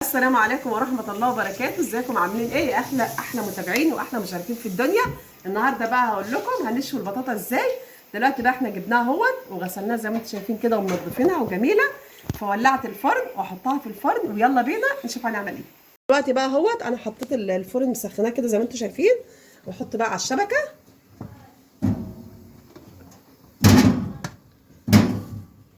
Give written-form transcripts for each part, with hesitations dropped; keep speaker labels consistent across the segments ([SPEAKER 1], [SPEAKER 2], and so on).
[SPEAKER 1] السلام عليكم ورحمة الله وبركاته. ازيكم عاملين ايه؟ احلى متابعين واحلى مشاركين في الدنيا. النهارده بقى هقول لكم هنشوي البطاطا ازاي. دلوقتي بقى احنا جبناها اهوت وغسلناها زي ما انتم شايفين كده ومنضفينها وجميله. فولعت الفرن واحطها في الفرن ويلا بينا نشوف هنعمل ايه. دلوقتي بقى اهوت انا حطيت الفرن مسخناه كده زي ما انتم شايفين، واحط بقى على الشبكه.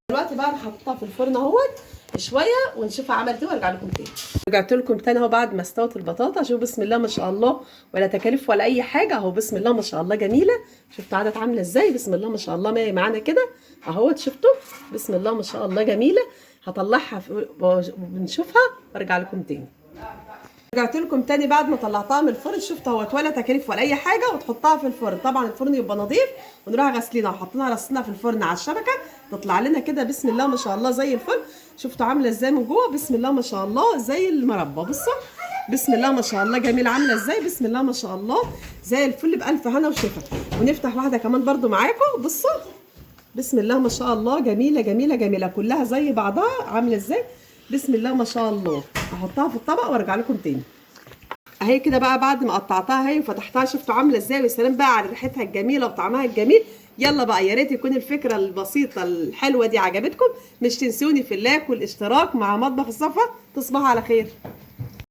[SPEAKER 1] دلوقتي بقى انا حطيتها في الفرن اهوت شويه ونشوفها عملت ايه وارجع لكم تاني. رجعت لكم تاني اهو بعد ما استوت البطاطا. شوفوا بسم الله ما شاء الله، ولا تكاليف ولا اي حاجه اهو. بسم الله ما شاء الله جميله. شفتوا عدد عامله ازاي؟ بسم الله ما شاء الله ماهي معانا كده اهوت. شفتوا بسم الله ما شاء الله جميله. هطلعها ونشوفها وارجع لكم تاني. رجعت لكم تاني بعد ما طلعتها من الفرن. شفتوا اهوت ولا تكاليف ولا اي حاجه، وتحطها في الفرن. طبعا الفرن يبقى نظيف ونروح غاسلينها وحطيناها رصيناها في الفرن على الشبكه تطلع لنا كده بسم الله ما شاء الله زي الفل. شفتوا عامله ازاي من جوه؟ بسم الله ما شاء الله زي المربى. بصوا بسم الله ما شاء الله جميله عامله ازاي. بسم الله ما شاء الله زي الفل بالف هنا وشفا. ونفتح واحده كمان برده معاكم. بصوا بسم الله ما شاء الله جميله جميله جميله كلها زي بعضها عامله ازاي. بسم الله ما شاء الله. هحطها في الطبق وارجع لكم تاني. اهي كده بقى بعد ما قطعتها اهي وفتحتها. شفتوا عامله ازاي؟ والسلام بقى على ريحتها الجميله وطعمها الجميل. يلا بقى يا ريت يكون الفكره البسيطه الحلوه دي عجبتكم. مش تنسوني في اللايك والاشتراك مع مطبخ الصفا. تصبحوا على خير.